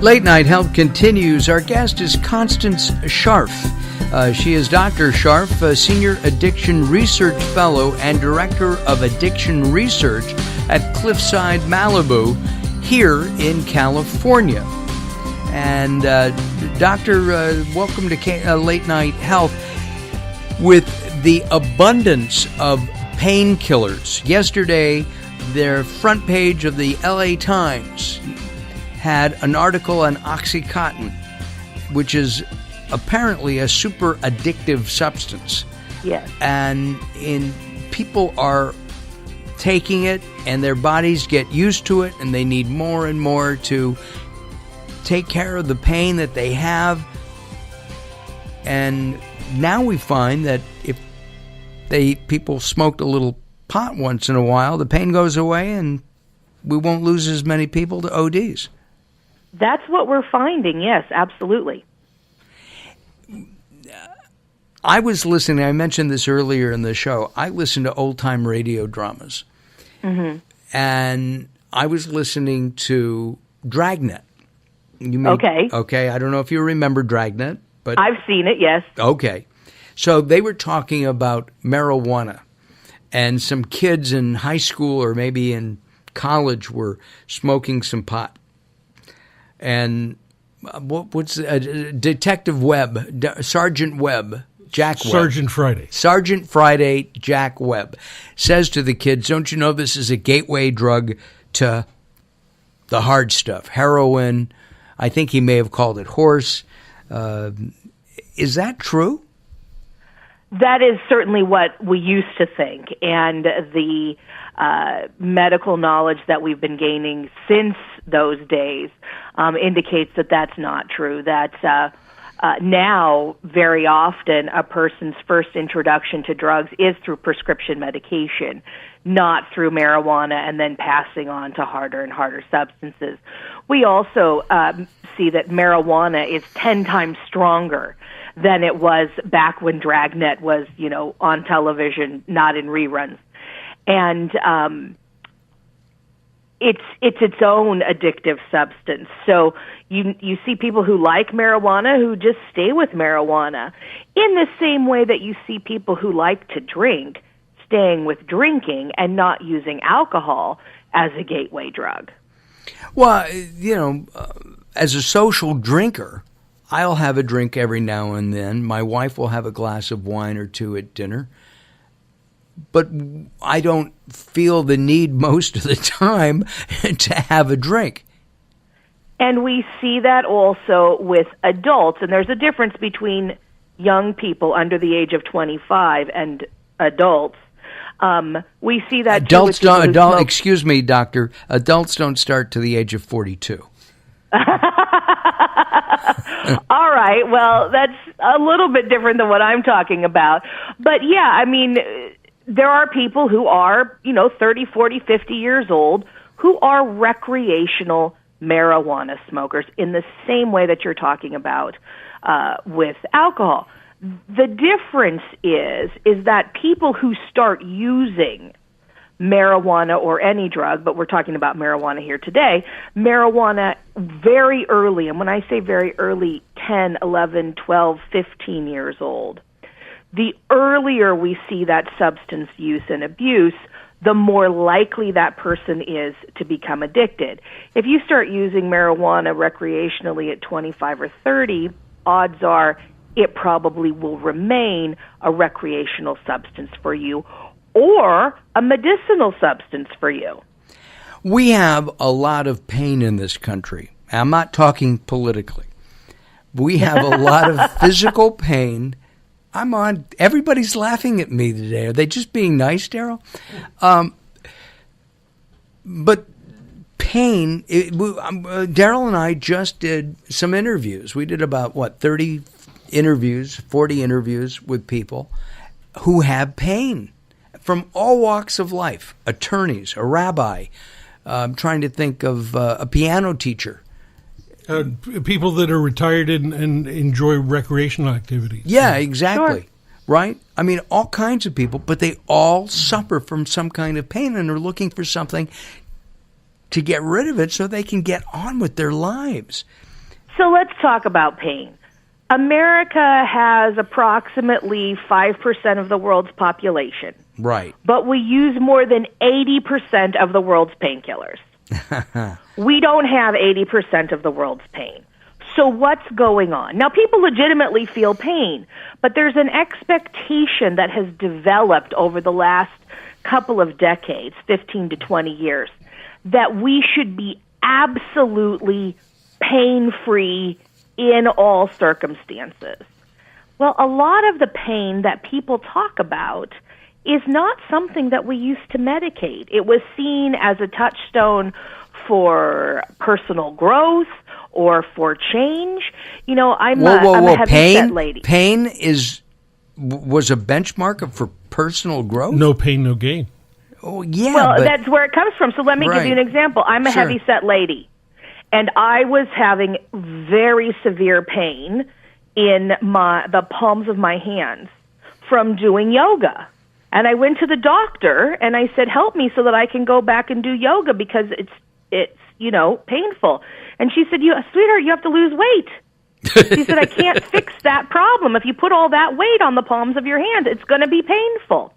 Late Night Health continues. Our guest is Constance Scharff. She is Dr. Scharff, a Senior Addiction Research Fellow and Director of Addiction Research at Cliffside Malibu here in California. And Doctor, welcome to Late Night Health. With the abundance of painkillers, yesterday their front page of the LA Times had an article on Oxycontin, which is apparently a super addictive substance. Yes. And people are taking it and their bodies get used to it and they need more and more to take care of the pain that they have. And now we find that if people smoked a little pot once in a while, the pain goes away and we won't lose as many people to ODs. That's what we're finding, yes, absolutely. I was listening, I mentioned this earlier in the show, I listen to old-time radio dramas. Mm-hmm. And I was listening to Dragnet. Okay, I don't know if you remember Dragnet, but I've seen it, yes. Okay. So they were talking about marijuana, and some kids in high school or maybe in college were smoking some pot. And what's Detective Webb, Sergeant Webb, Jack Webb. Sergeant Friday, Jack Webb, says to the kids, don't you know this is a gateway drug to the hard stuff, heroin. I think he may have called it horse. Is that true? That is certainly what we used to think, and the medical knowledge that we've been gaining since those days indicates that that's not true. That now, very often, a person's first introduction to drugs is through prescription medication, not through marijuana and then passing on to harder and harder substances. We also see that marijuana is 10 times stronger than it was back when Dragnet was, on television, not in reruns. And it's its own addictive substance. So you see people who like marijuana who just stay with marijuana in the same way that you see people who like to drink staying with drinking and not using alcohol as a gateway drug. Well, as a social drinker, I'll have a drink every now and then. My wife will have a glass of wine or two at dinner. But I don't feel the need most of the time to have a drink. And we see that also with adults. And there's a difference between young people under the age of 25 and adults. We see that excuse me, doctor. Adults don't start to the age of 42. All right. Well, that's a little bit different than what I'm talking about. But yeah, I mean, there are people who are, 30, 40, 50 years old who are recreational marijuana smokers in the same way that you're talking about with alcohol. The difference is that people who start using marijuana or any drug, but we're talking about marijuana here today, marijuana very early, and when I say very early, 10, 11, 12, 15 years old, the earlier we see that substance use and abuse, the more likely that person is to become addicted. If you start using marijuana recreationally at 25 or 30, odds are it probably will remain a recreational substance for you or a medicinal substance for you. We have a lot of pain in this country. I'm not talking politically. We have a lot of physical pain. Everybody's laughing at me today. Are they just being nice, Daryl? But pain, Daryl and I just did some interviews. We did about, 40 interviews with people who have pain from all walks of life. Attorneys, a rabbi, I'm trying to think of a piano teacher. People that are retired and enjoy recreational activities. Yeah, exactly. Sure. Right? I mean, all kinds of people, but they all suffer from some kind of pain and are looking for something to get rid of it so they can get on with their lives. So let's talk about pain. America has approximately 5% of the world's population. Right. But we use more than 80% of the world's painkillers. We don't have 80% of the world's pain. So what's going on? Now, people legitimately feel pain, but there's an expectation that has developed over the last couple of decades, 15 to 20 years, that we should be absolutely pain-free in all circumstances. Well, a lot of the pain that people talk about is not something that we used to medicate. It was seen as a touchstone for personal growth or for change. You know, I'm a heavy-set lady. Pain was a benchmark for personal growth? No pain, no gain. Oh, yeah. Well, that's where it comes from. So let me give you an example. I'm a heavy-set lady, and I was having very severe pain in the palms of my hands from doing yoga. And I went to the doctor, and I said, help me so that I can go back and do yoga because it's painful. And she said, sweetheart, you have to lose weight. She said, I can't fix that problem. If you put all that weight on the palms of your hands, it's going to be painful.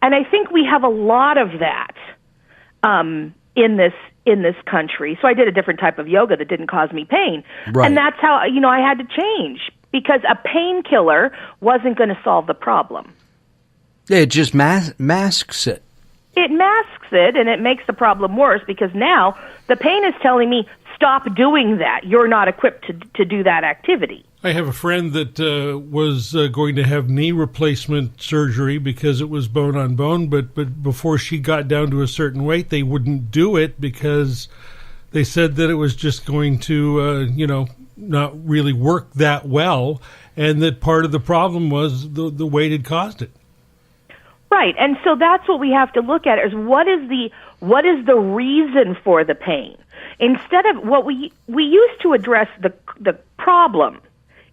And I think we have a lot of that in this country. So I did a different type of yoga that didn't cause me pain. Right. And that's how, I had to change because a painkiller wasn't going to solve the problem. It just masks it. It masks it, and it makes the problem worse because now the pain is telling me, stop doing that. You're not equipped to do that activity. I have a friend that was going to have knee replacement surgery because it was bone on bone, but before she got down to a certain weight, they wouldn't do it because they said that it was just going to, not really work that well, and that part of the problem was the weight had caused it. Right, and so that's what we have to look at is what is the reason for the pain? Instead of what we used to address the problem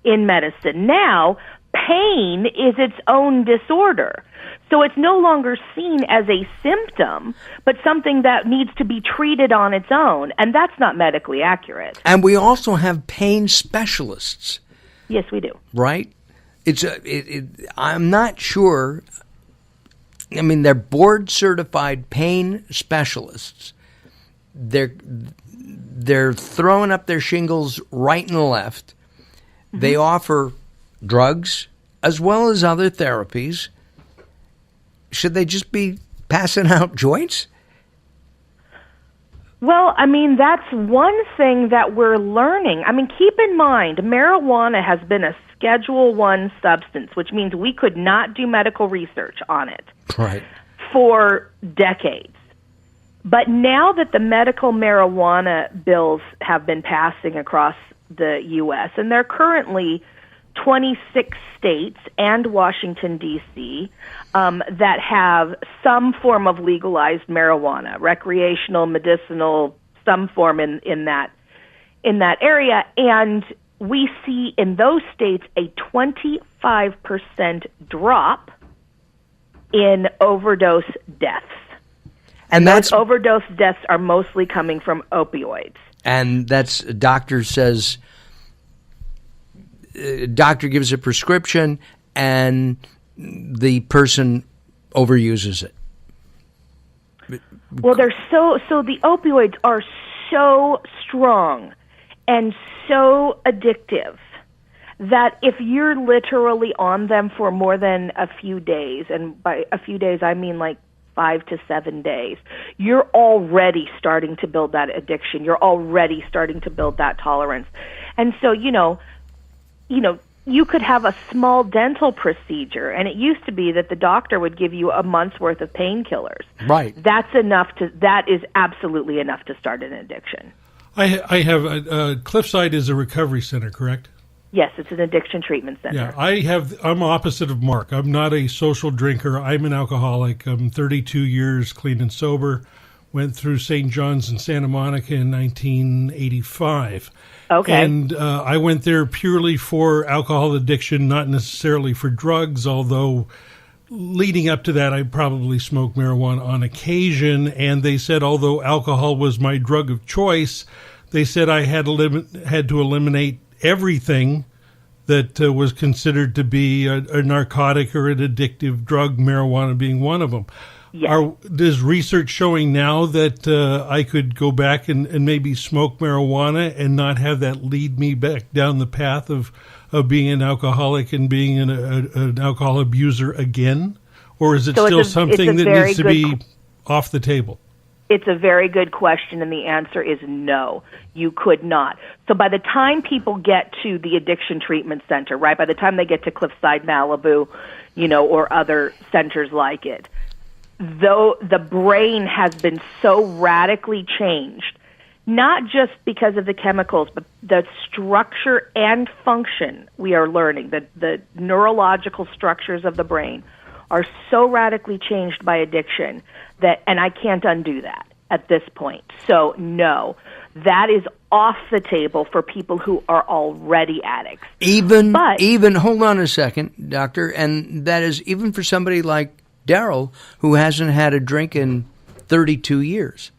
in medicine. Now, pain is its own disorder. So it's no longer seen as a symptom, but something that needs to be treated on its own, and that's not medically accurate. And we also have pain specialists. Yes, we do. Right? I'm not sure. I mean, they're board-certified pain specialists. They're throwing up their shingles right and left. Mm-hmm. They offer drugs as well as other therapies. Should they just be passing out joints? Well, I mean, that's one thing that we're learning. I mean, keep in mind, marijuana has been a Schedule I substance, which means we could not do medical research on it for decades. But now that the medical marijuana bills have been passing across the U.S., and they're currently 26 states and Washington, D.C., that have some form of legalized marijuana, recreational, medicinal, some form in that area. And we see in those states a 25% drop in overdose deaths. And those overdose deaths are mostly coming from opioids. And that's doctor says, doctor gives a prescription and the person overuses it. Well, they're so the opioids are so strong and so addictive that if you're literally on them for more than a few days, and by a few days I mean like 5 to 7 days, you're already starting to build that addiction. You're already starting to build that tolerance. And so, you could have a small dental procedure, and it used to be that the doctor would give you a month's worth of painkillers. Right. That is absolutely enough to start an addiction. I have Cliffside is a recovery center, correct? Yes, it's an addiction treatment center. Yeah, I'm opposite of Mark. I'm not a social drinker. I'm an alcoholic. I'm 32 years clean and sober. Went through St. John's in Santa Monica in 1985. Okay. And I went there purely for alcohol addiction, not necessarily for drugs, although leading up to that, I probably smoked marijuana on occasion. And they said, although alcohol was my drug of choice, they said I had to eliminate everything that was considered to be a narcotic or an addictive drug, marijuana being one of them. Yes. There's research showing now that I could go back and maybe smoke marijuana and not have that lead me back down the path of being an alcoholic and being an alcohol abuser again? Or is it still something that needs to be off the table? It's a very good question, and the answer is no, you could not. So by the time people get to the addiction treatment center, right, by the time they get to Cliffside Malibu, or other centers like it, though the brain has been so radically changed, not just because of the chemicals, but the structure and function we are learning, the neurological structures of the brain are so radically changed by addiction and I can't undo that at this point. So no, that is off the table for people who are already addicts. Even hold on a second, doctor, and that is even for somebody like Daryl, who hasn't had a drink in 32 years.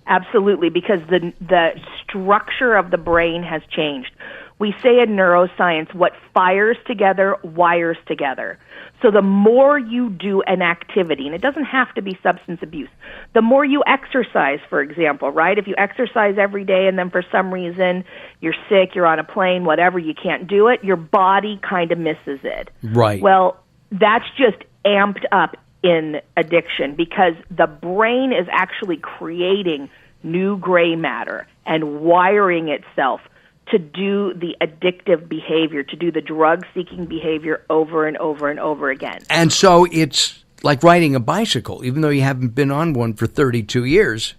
Absolutely, because the structure of the brain has changed. We say in neuroscience, what fires together wires together. So the more you do an activity, and it doesn't have to be substance abuse, the more you exercise, for example, right? If you exercise every day and then for some reason you're sick, you're on a plane, whatever, you can't do it, your body kind of misses it. Right. Well, that's just amped up in addiction because the brain is actually creating new gray matter and wiring itself to do the addictive behavior, to do the drug-seeking behavior over and over and over again. And so it's like riding a bicycle, even though you haven't been on one for 32 years.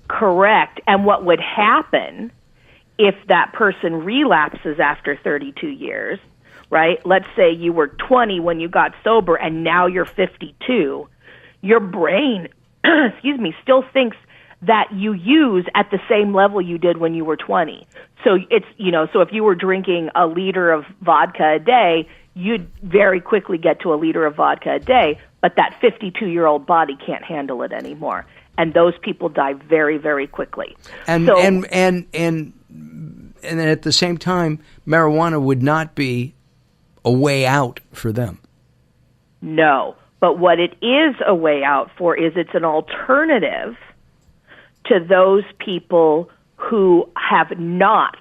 Correct. And what would happen if that person relapses after 32 years, right? Let's say you were 20 when you got sober and now you're 52. Your brain, still thinks that you use at the same level you did when you were 20. So it's, so if you were drinking a liter of vodka a day, you'd very quickly get to a liter of vodka a day, but that 52-year-old body can't handle it anymore. And those people die very, very quickly. And at the same time, marijuana would not be a way out for them. No, but what it is a way out for is it's an alternative to those people who have not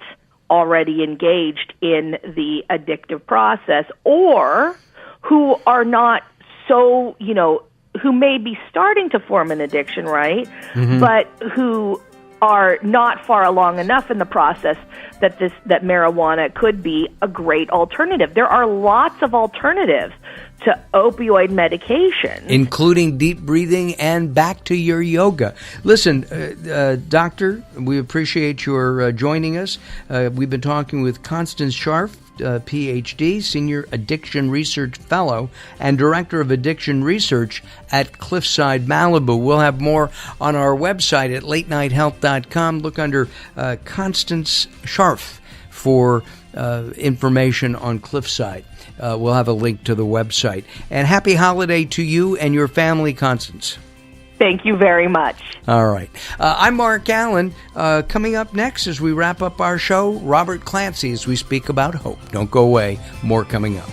already engaged in the addictive process or who are not so, who may be starting to form an addiction, right? Mm-hmm. But who are not far along enough in the process that marijuana could be a great alternative. There are lots of alternatives to opioid medication, including deep breathing and back to your yoga. Listen, doctor, we appreciate your joining us. We've been talking with Constance Scharff, PhD, Senior Addiction Research Fellow and Director of Addiction Research at Cliffside Malibu. We'll have more on our website at latenighthealth.com. Look under Constance Scharff for information on Cliffside. We'll have a link to the website. And happy holiday to you and your family, Constance. Thank you very much. All right. I'm Mark Alyn. Coming up next as we wrap up our show, Robert Clancy as we speak about hope. Don't go away. More coming up.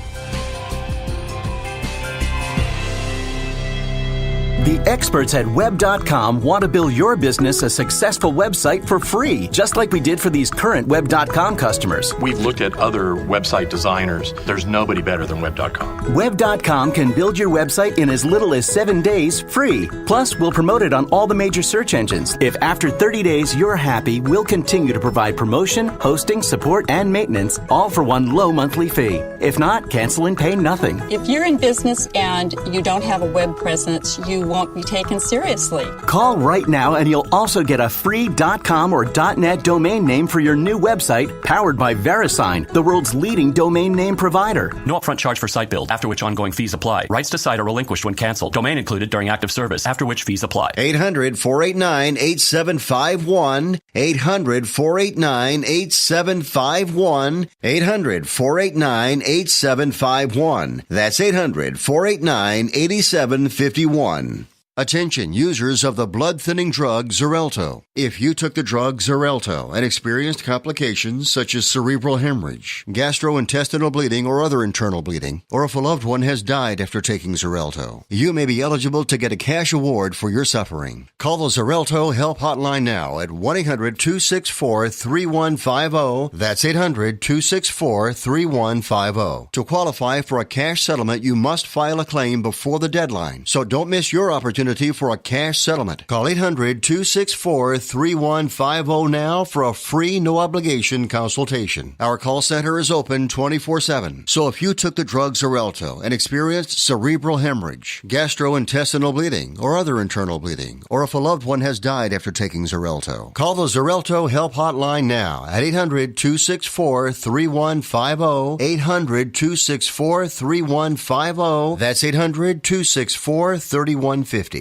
The experts at Web.com want to build your business a successful website for free, just like we did for these current Web.com customers. We've looked at other website designers. There's nobody better than Web.com. Web.com can build your website in as little as 7 days free. Plus, we'll promote it on all the major search engines. If after 30 days you're happy, we'll continue to provide promotion, hosting, support, and maintenance, all for one low monthly fee. If not, cancel and pay nothing. If you're in business and you don't have a web presence, you won't be taken seriously. Call right now and you'll also get a free .com or .net domain name for your new website powered by VeriSign, the world's leading domain name provider. No upfront charge for site build, after which ongoing fees apply. Rights to site are relinquished when canceled. Domain included during active service, after which fees apply. 800-489-8751. 800-489-8751. 800-489-8751. That's 800-489-8751. Attention users of the blood-thinning drug Xarelto. If you took the drug Xarelto and experienced complications such as cerebral hemorrhage, gastrointestinal bleeding or other internal bleeding, or if a loved one has died after taking Xarelto, you may be eligible to get a cash award for your suffering. Call the Xarelto Help Hotline now at 1-800-264-3150. That's 800-264-3150. To qualify for a cash settlement, you must file a claim before the deadline, so don't miss your opportunity for a cash settlement. Call 800-264-3150 now for a free, no-obligation consultation. Our call center is open 24/7. So if you took the drug Xarelto and experienced cerebral hemorrhage, gastrointestinal bleeding, or other internal bleeding, or if a loved one has died after taking Xarelto, call the Xarelto Help Hotline now at 800-264-3150. 800-264-3150. That's 800-264-3150.